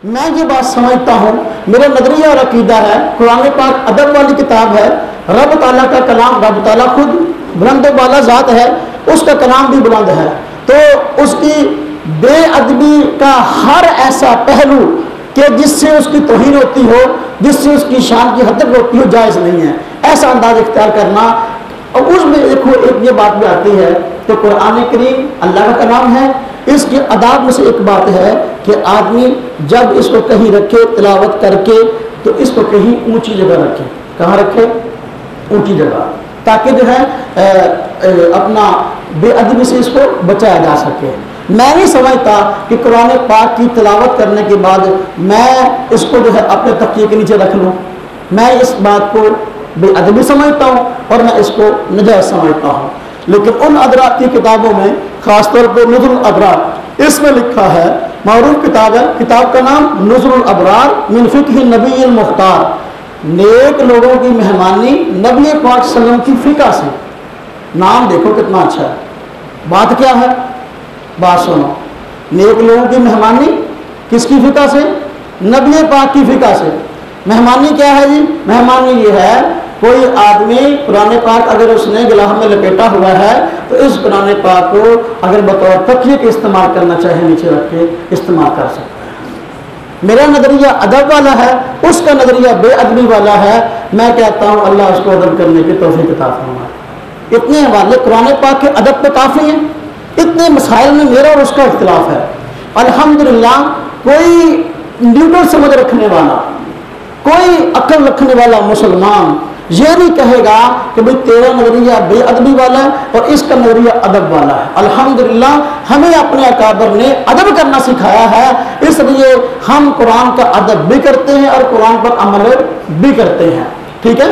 میں یہ بات سمجھتا ہوں، میرا نظریہ اور عقیدہ ہے، قرآن پاک ادب والی کتاب ہے، رب تعالیٰ کا کلام، رب تعالیٰ خود بلند و بالا ذات ہے، اس کا کلام بھی بلند ہے، تو اس کی بے ادبی کا ہر ایسا پہلو کہ جس سے اس کی توہین ہوتی ہو، جس سے اس کی شان کی حد تک ہوتی ہو، جائز نہیں ہے ایسا انداز اختیار کرنا۔ اور اس میں دیکھو ایک یہ بات بھی آتی ہے کہ قرآن کریم اللہ کا کلام ہے، اس کے آداب میں سے ایک بات ہے کہ آدمی جب اس کو کہیں رکھے تلاوت کر کے تو اس کو کہیں اونچی جگہ رکھے۔ کہاں رکھے؟ اونچی جگہ، تاکہ جو ہے اپنا بے ادبی سے اس کو بچایا جا سکے۔ میں نہیں سمجھتا کہ قرآن پاک کی تلاوت کرنے کے بعد میں اس کو جو ہے اپنے تکیے کے نیچے رکھ لوں، میں اس بات کو بے ادبی سمجھتا ہوں اور میں اس کو نجائز سمجھتا ہوں۔ لیکن ان ادراک کی کتابوں میں خاص طور پہ نظر الابرار، اس میں لکھا ہے، معروف کتاب ہے، کتاب کا نام نظر الابرار من فقہ النبی المختار، نیک لوگوں کی مہمانی نبی پاک صلی اللہ علیہ وسلم کی فقہ سے۔ نام دیکھو کتنا اچھا ہے۔ بات کیا ہے؟ بات سنو، نیک لوگوں کی مہمانی کس کی فقہ سے؟ نبی پاک کی فقہ سے۔ مہمانی کیا ہے جی؟ مہمانی یہ ہے، کوئی آدمی قرآن پاک اگر اس نے گلہ میں لپیٹا ہوا ہے تو اس قرآن پاک کو اگر بطور تکیے کے استعمال کرنا چاہے نیچے رکھ کے استعمال کر سکتا ہے۔ میرا نظریہ ادب والا ہے، اس کا نظریہ بے ادبی والا ہے۔ میں کہتا ہوں اللہ اس کو ادب کرنے کی توفیق عطا فرمائے۔ اتنے حوالے قرآن پاک کے ادب پہ کافی ہیں، اتنے مسائل میں میرا اور اس کا اختلاف ہے۔ الحمدللہ کوئی نیوٹرل سمجھ رکھنے والا، کوئی عقل رکھنے والا مسلمان یہ نہیں کہے گا کہ بھئی تیرا نظریہ بے ادبی والا ہے اور اس کا نظریہ ادب والا ہے۔ الحمدللہ ہمیں اپنے اکابر نے ادب کرنا سکھایا ہے، اس لیے ہم قرآن کا ادب بھی کرتے ہیں اور قرآن پر عمل بھی کرتے ہیں۔ ٹھیک ہے؟